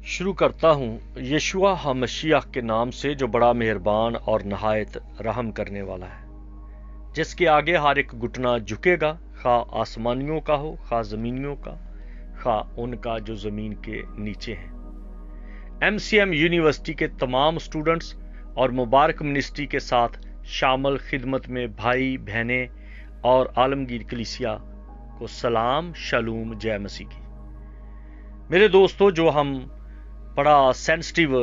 شروع کرتا ہوں یشوع ہمشیح کے نام سے جو بڑا مہربان اور نہایت رحم کرنے والا ہے، جس کے آگے ہر ایک گھٹنا جھکے گا، خواہ آسمانیوں کا ہو، خواہ زمینیوں کا، خواہ ان کا جو زمین کے نیچے ہیں۔ MCM یونیورسٹی کے تمام اسٹوڈنٹس اور مبارک منسٹری کے ساتھ شامل خدمت میں بھائی بہنیں اور عالمگیر کلیسیا کو سلام، شالوم، جے مسیح کی۔ میرے دوستو، جو ہم بڑا سینسٹیو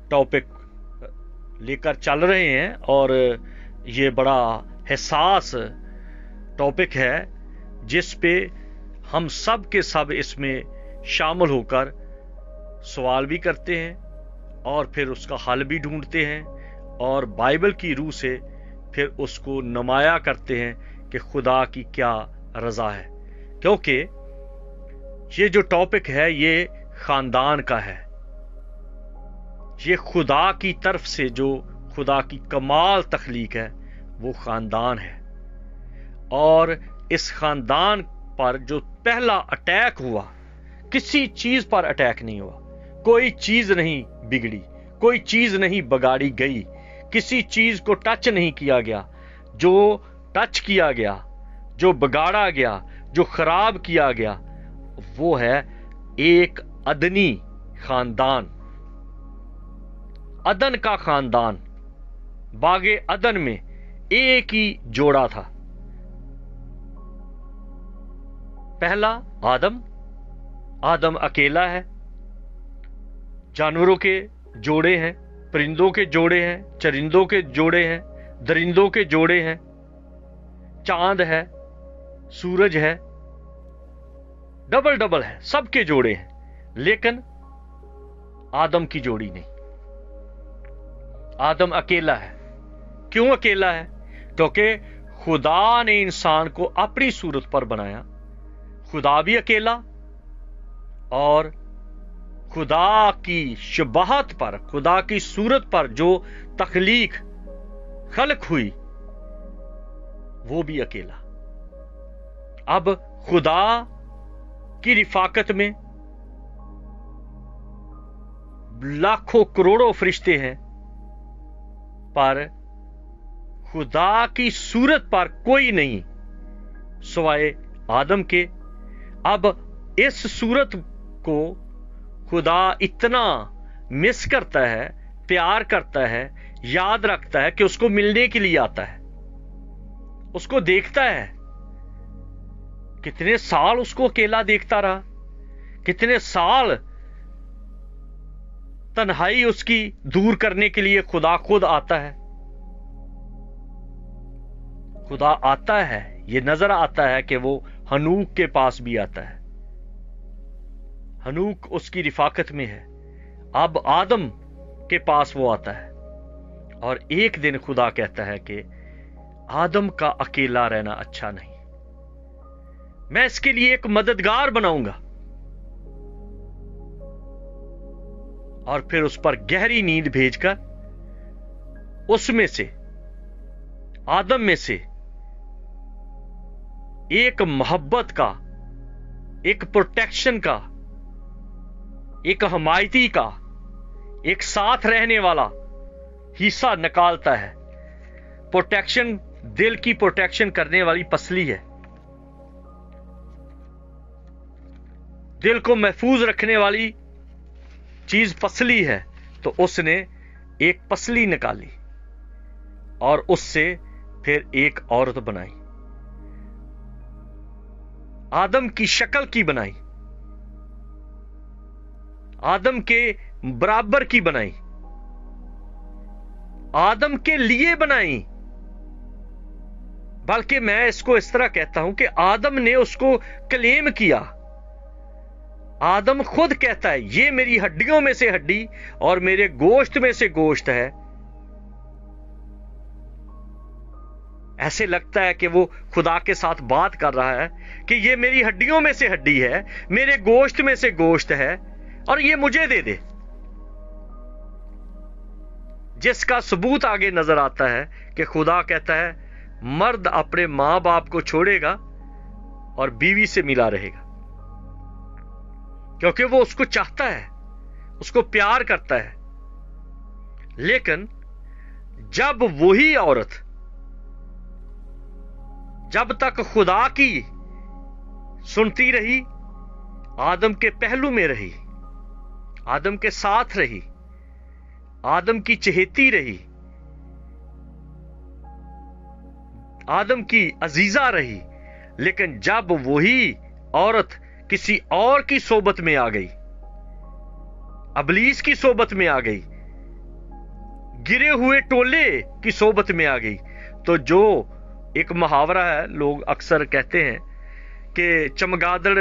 ٹاپک لے کر چل رہے ہیں اور یہ بڑا حساس ٹاپک ہے جس پہ ہم سب کے سب اس میں شامل ہو کر سوال بھی کرتے ہیں اور پھر اس کا حل بھی ڈھونڈتے ہیں اور بائبل کی روح سے پھر اس کو نمایاں کرتے ہیں کہ خدا کی کیا رضا ہے، کیونکہ یہ جو ٹاپک ہے یہ خاندان کا ہے۔ یہ خدا کی طرف سے جو خدا کی کمال تخلیق ہے وہ خاندان ہے، اور اس خاندان پر جو پہلا اٹیک ہوا، کسی چیز پر اٹیک نہیں ہوا، کوئی چیز نہیں بگڑی، کوئی چیز نہیں بگاڑی گئی، کسی چیز کو ٹچ نہیں کیا گیا۔ جو ٹچ کیا گیا، جو بگاڑا گیا، جو خراب کیا گیا، وہ ہے ایک ادنی خاندان، عدن کا خاندان۔ باغ عدن میں ایک ہی جوڑا تھا، پہلا آدم اکیلا ہے، جانوروں کے جوڑے ہیں، پرندوں کے جوڑے ہیں، چرندوں کے جوڑے ہیں، درندوں کے جوڑے ہیں، چاند ہے، سورج ہے، ڈبل ہے، سب کے جوڑے ہیں، لیکن آدم کی جوڑی نہیں۔ آدم اکیلا ہے۔ کیوں اکیلا ہے؟ کیونکہ خدا نے انسان کو اپنی صورت پر بنایا۔ خدا بھی اکیلا، اور خدا کی شباہت پر، خدا کی صورت پر جو تخلیق خلق ہوئی وہ بھی اکیلا۔ اب خدا کی رفاقت میں لاکھوں کروڑوں فرشتے ہیں، پر خدا کی صورت پر کوئی نہیں سوائے آدم کے۔ اب اس صورت کو خدا اتنا مس کرتا ہے، پیار کرتا ہے، یاد رکھتا ہے کہ اس کو ملنے کے لیے آتا ہے، اس کو دیکھتا ہے۔ کتنے سال اس کو اکیلا دیکھتا رہا، کتنے سال تنہائی اس کی دور کرنے کے لیے خدا خود آتا ہے۔ خدا آتا ہے، یہ نظر آتا ہے کہ وہ ہنوک کے پاس بھی آتا ہے، ہنوک اس کی رفاقت میں ہے۔ اب آدم کے پاس وہ آتا ہے، اور ایک دن خدا کہتا ہے کہ آدم کا اکیلا رہنا اچھا نہیں، میں اس کے لیے ایک مددگار بناؤں گا، اور پھر اس پر گہری نیند بھیج کر اس میں سے، آدم میں سے ایک محبت کا، ایک پروٹیکشن کا، ایک حمایتی کا، ایک ساتھ رہنے والا حصہ نکالتا ہے۔ پروٹیکشن، دل کی پروٹیکشن کرنے والی پسلی ہے، دل کو محفوظ رکھنے والی چیز پسلی ہے، تو اس نے ایک پسلی نکالی اور اس سے پھر ایک عورت بنائی، آدم کی شکل کی بنائی، آدم کے برابر کی بنائی، آدم کے لیے بنائی۔ بلکہ میں اس کو اس طرح کہتا ہوں کہ آدم نے اس کو کلیم کیا۔ آدم خود کہتا ہے یہ میری ہڈیوں میں سے ہڈی اور میرے گوشت میں سے گوشت ہے۔ ایسے لگتا ہے کہ وہ خدا کے ساتھ بات کر رہا ہے کہ یہ میری ہڈیوں میں سے ہڈی ہے، میرے گوشت میں سے گوشت ہے، اور یہ مجھے دے دے، جس کا ثبوت آگے نظر آتا ہے کہ خدا کہتا ہے مرد اپنے ماں باپ کو چھوڑے گا اور بیوی سے ملا رہے گا، کیونکہ وہ اس کو چاہتا ہے، اس کو پیار کرتا ہے. لیکن جب وہی عورت جب تک خدا کی سنتی رہی، آدم کے پہلو میں رہی، آدم کے ساتھ رہی، آدم کی چہیتی رہی، آدم کی عزیزہ رہی، لیکن جب وہی عورت کسی اور کی صحبت میں آ گئی، ابلیس کی صحبت میں آ گئی، گرے ہوئے ٹولے کی صحبت میں آ گئی، تو جو ایک محاورہ ہے، لوگ اکثر کہتے ہیں کہ چمگادڑ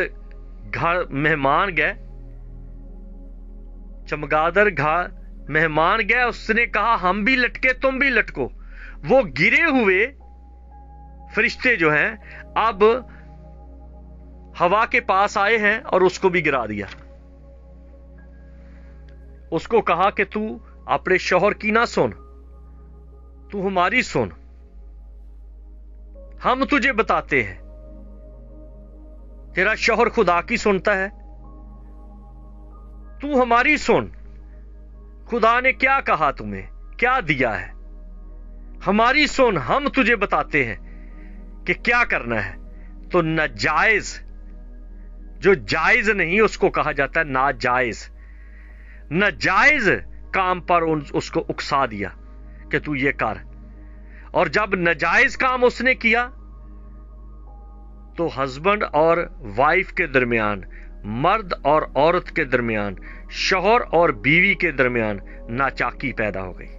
گھر مہمان گئے، چمگادڑ گھر مہمان گئے، اس نے کہا ہم بھی لٹکے تم بھی لٹکو. وہ گرے ہوئے فرشتے جو ہیں اب ہوا کے پاس آئے ہیں اور اس کو بھی گرا دیا. اس کو کہا کہ تو اپنے شوہر کی نہ سن، تو ہماری سن، ہم تجھے بتاتے ہیں. تیرا شوہر خدا کی سنتا ہے، تو ہماری سن. خدا نے کیا کہا تمہیں، کیا دیا ہے، ہماری سن، ہم تجھے بتاتے ہیں کہ کیا کرنا ہے. تو ناجائز، جو جائز نہیں اس کو کہا جاتا ہے ناجائز، ناجائز کام پر اس کو اکسا دیا کہ تو یہ کر. اور جب ناجائز کام اس نے کیا تو ہسبینڈ اور وائف کے درمیان، مرد اور عورت کے درمیان، شوہر اور بیوی کے درمیان ناچاکی پیدا ہو گئی،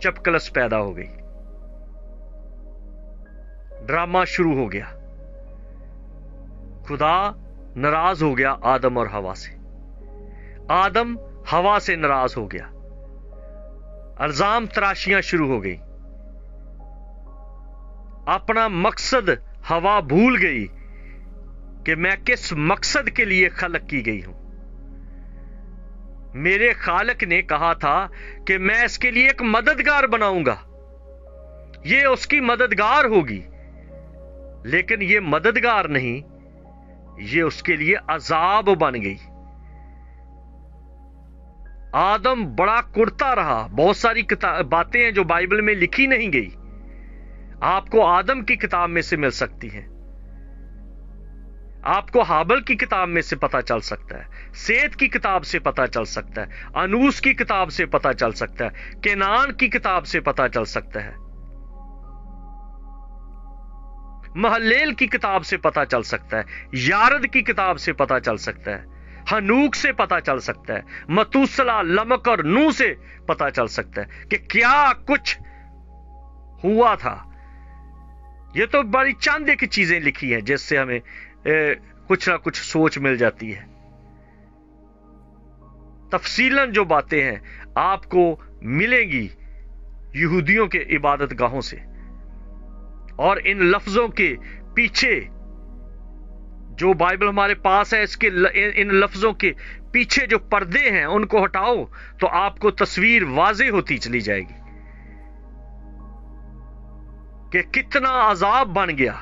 چپکلس پیدا ہو گئی، ڈرامہ شروع ہو گیا. خدا ناراض ہو گیا آدم اور ہوا سے، آدم ہوا سے ناراض ہو گیا، الزام تراشیاں شروع ہو گئی. اپنا مقصد ہوا بھول گئی کہ میں کس مقصد کے لیے خلق کی گئی ہوں. میرے خالق نے کہا تھا کہ میں اس کے لیے ایک مددگار بناؤں گا، یہ اس کی مددگار ہوگی، لیکن یہ مددگار نہیں، یہ اس کے لیے عذاب بن گئی. آدم بڑا کرتا رہا. بہت ساری باتیں ہیں جو بائبل میں لکھی نہیں گئی، آپ کو آدم کی کتاب میں سے مل سکتی ہیں، آپ کو ہابل کی کتاب میں سے پتا چل سکتا ہے، سیت کی کتاب سے پتا چل سکتا ہے، انوس کی کتاب سے پتا چل سکتا ہے، کینان کی کتاب سے پتا چل سکتا ہے، محلیل کی کتاب سے پتا چل سکتا ہے، یارد کی کتاب سے پتا چل سکتا ہے، ہنوک سے پتا چل سکتا ہے، متوسلا، لمک اور نو سے پتا چل سکتا ہے کہ کیا کچھ ہوا تھا. یہ تو بڑی چند ایک چیزیں لکھی ہیں جس سے ہمیں کچھ نہ کچھ سوچ مل جاتی ہے. تفصیلاً جو باتیں ہیں آپ کو ملیں گی یہودیوں کے عبادت گاہوں سے، اور ان لفظوں کے پیچھے جو بائبل ہمارے پاس ہے، اس کے ان لفظوں کے پیچھے جو پردے ہیں ان کو ہٹاؤ تو آپ کو تصویر واضح ہوتی چلی جائے گی کہ کتنا عذاب بن گیا.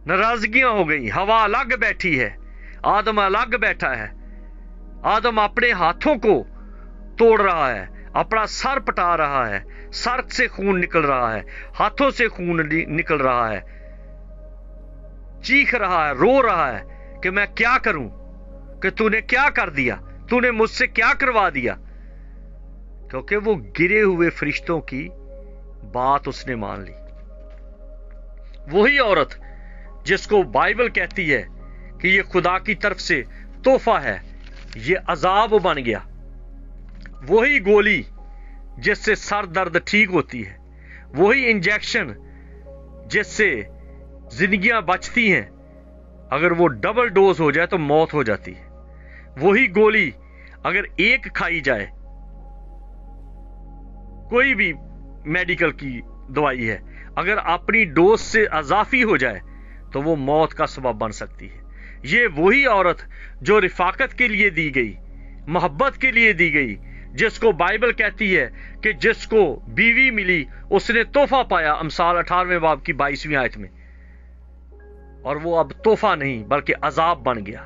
ناراضگیاں ہو گئی، ہوا الگ بیٹھی ہے، آدم الگ بیٹھا ہے. آدم اپنے ہاتھوں کو توڑ رہا ہے، اپنا سر پٹا رہا ہے، سر سے خون نکل رہا ہے، ہاتھوں سے خون نکل رہا ہے، چیخ رہا ہے، رو رہا ہے کہ میں کیا کروں، کہ تو نے کیا کر دیا، تو نے مجھ سے کیا کروا دیا. کیونکہ وہ گرے ہوئے فرشتوں کی بات اس نے مان لی. وہی عورت جس کو بائبل کہتی ہے کہ یہ خدا کی طرف سے تحفہ ہے، یہ عذاب بن گیا. وہی گولی جس سے سر درد ٹھیک ہوتی ہے، وہی انجیکشن جس سے زندگیاں بچتی ہیں، اگر وہ ڈبل ڈوز ہو جائے تو موت ہو جاتی ہے. وہی گولی اگر ایک کھائی جائے، کوئی بھی میڈیکل کی دوائی ہے، اگر اپنی ڈوز سے اضافی ہو جائے تو وہ موت کا سبب بن سکتی ہے. یہ وہی عورت جو رفاقت کے لیے دی گئی، محبت کے لیے دی گئی، جس کو بائبل کہتی ہے کہ جس کو بیوی ملی اس نے تحفہ پایا، امثال 18ویں باب کی 22ویں آیت میں، اور وہ اب تحفہ نہیں بلکہ عذاب بن گیا.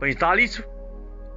45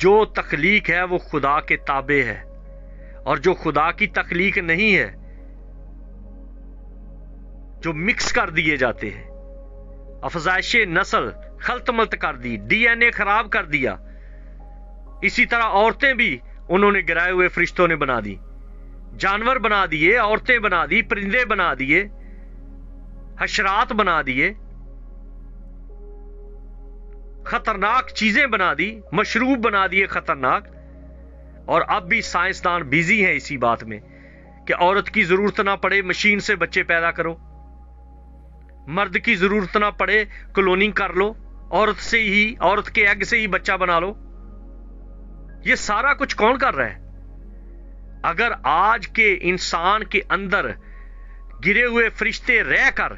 جو تخلیق ہے وہ خدا کے تابع ہے، اور جو خدا کی تخلیق نہیں ہے، جو مکس کر دیے جاتے ہیں، افزائش نسل، خلط ملط کر دی، ڈی این اے خراب کر دیا. اسی طرح عورتیں بھی انہوں نے گرائے ہوئے فرشتوں نے بنا دی، جانور بنا دیے، عورتیں بنا دی، پرندے بنا دیے، حشرات بنا دیے، خطرناک چیزیں بنا دی، مشروب بنا دیے خطرناک. اور اب بھی سائنسدان بیزی ہیں اسی بات میں کہ عورت کی ضرورت نہ پڑے مشین سے بچے پیدا کرو، مرد کی ضرورت نہ پڑے کلوننگ کر لو، عورت کے ایگ سے ہی بچہ بنا لو. یہ سارا کچھ کون کر رہا ہے؟ اگر آج کے انسان کے اندر گرے ہوئے فرشتے رہ کر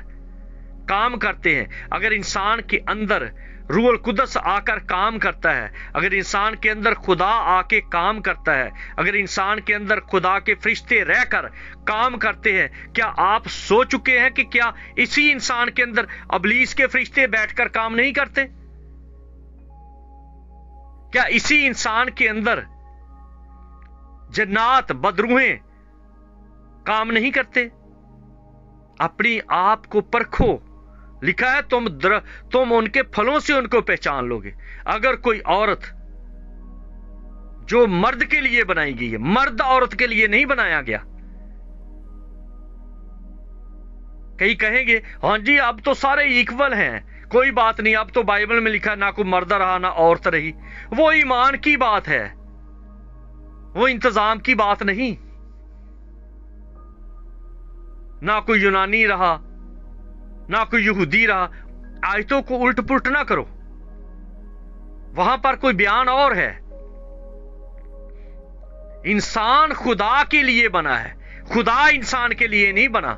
کام کرتے ہیں، اگر انسان کے اندر روح القدس آ کر کام کرتا ہے، اگر انسان کے اندر خدا آ کے کام کرتا ہے، اگر انسان کے اندر خدا کے فرشتے رہ کر کام کرتے ہیں، کیا آپ سو چکے ہیں کہ کیا اسی انسان کے اندر ابلیس کے فرشتے بیٹھ کر کام نہیں کرتے؟ کیا اسی انسان کے اندر جنات بدروہیں کام نہیں کرتے؟ اپنی آپ کو پرکھو. لکھا ہے تم ان کے پھلوں سے ان کو پہچان لو گے. اگر کوئی عورت جو مرد کے لیے بنائی گئی ہے، مرد عورت کے لیے نہیں بنایا گیا. کئی کہیں گے ہاں جی اب تو سارے ایکول ہیں، کوئی بات نہیں، اب تو بائبل میں لکھا نہ کوئی مرد رہا نہ عورت رہی. وہ ایمان کی بات ہے، وہ انتظام کی بات نہیں. نہ کوئی یونانی رہا نہ کوئی یہودی رہا. آیتوں کو الٹ پلٹ نہ کرو، وہاں پر کوئی بیان اور ہے. انسان خدا کے لیے بنا ہے، خدا انسان کے لیے نہیں بنا.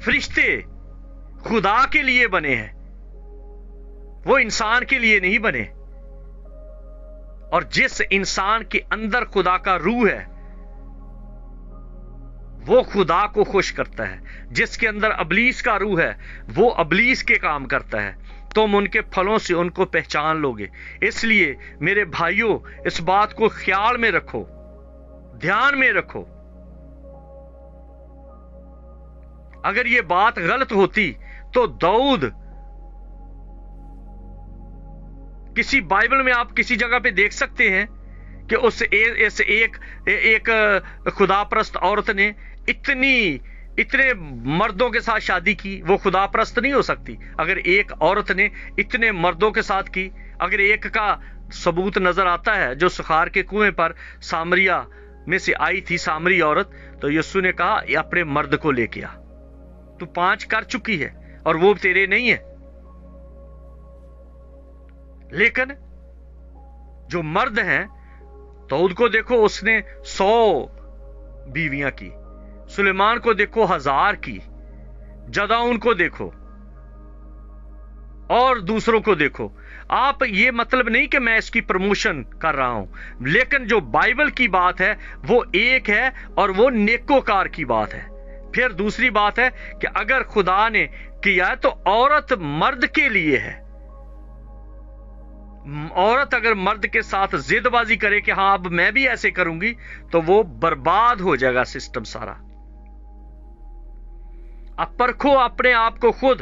فرشتے خدا کے لیے بنے ہیں، وہ انسان کے لیے نہیں بنے. اور جس انسان کے اندر خدا کا روح ہے وہ خدا کو خوش کرتا ہے. جس کے اندر ابلیس کا روح ہے وہ ابلیس کے کام کرتا ہے. تم ان کے پھلوں سے ان کو پہچان لو گے. اس لیے میرے بھائیوں اس بات کو خیال میں رکھو، دھیان میں رکھو. اگر یہ بات غلط ہوتی تو داؤد، کسی بائبل میں آپ کسی جگہ پہ دیکھ سکتے ہیں کہ اس ایک خدا پرست عورت نے اتنے مردوں کے ساتھ شادی کی؟ وہ خدا پرست نہیں ہو سکتی. اگر ایک عورت نے اتنے مردوں کے ساتھ کی، اگر ایک کا ثبوت نظر آتا ہے جو سخار کے کنویں پر سامریا میں سے آئی تھی، سامری عورت، تو یسوع نے کہا اپنے مرد کو لے کے آ، تو 5 کر چکی ہے اور وہ تیرے نہیں ہے. لیکن جو مرد ہیں، داؤد کو دیکھو اس نے 100 بیویاں کی، سلیمان کو دیکھو 1000 کی، جدعون کو دیکھو اور دوسروں کو دیکھو. آپ یہ مطلب نہیں کہ میں اس کی پروموشن کر رہا ہوں، لیکن جو بائبل کی بات ہے وہ ایک ہے اور وہ نیکوکار کی بات ہے. پھر دوسری بات ہے کہ اگر خدا نے کیا ہے تو عورت مرد کے لیے ہے. عورت اگر مرد کے ساتھ ضد بازی کرے کہ ہاں اب میں بھی ایسے کروں گی تو وہ برباد ہو جائے گا سسٹم سارا. اب پرکھو اپنے آپ کو، خود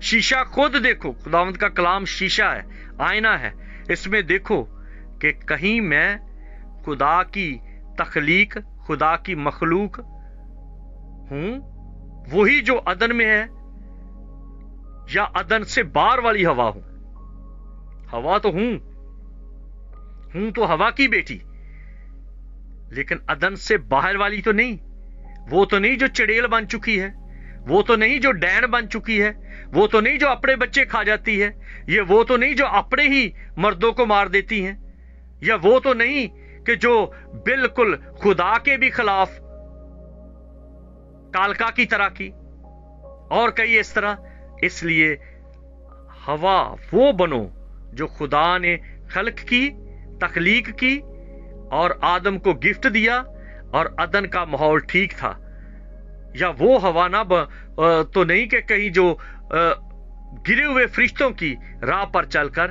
شیشہ خود دیکھو. خداوند کا کلام شیشہ ہے، آئینہ ہے. اس میں دیکھو کہ کہیں میں خدا کی تخلیق، خدا کی مخلوق ہوں، وہی جو عدن میں ہے، یا عدن سے باہر والی ہوا ہوں. ہوا تو ہوں تو ہوا کی بیٹی، لیکن عدن سے باہر والی تو نہیں. وہ تو نہیں جو چڑیل بن چکی ہے، وہ تو نہیں جو ڈین بن چکی ہے، وہ تو نہیں جو اپنے بچے کھا جاتی ہے، یہ وہ تو نہیں جو اپنے ہی مردوں کو مار دیتی ہیں، یا وہ تو نہیں کہ جو بالکل خدا کے بھی خلاف کالکا کی طرح کی، اور کئی اس طرح. اس لیے ہوا وہ بنو جو خدا نے خلق کی، تخلیق کی، اور آدم کو گفٹ دیا، اور عدن کا ماحول ٹھیک تھا. یا وہ ہوا نہ تو نہیں کہ کہیں جو گرے ہوئے فرشتوں کی راہ پر چل کر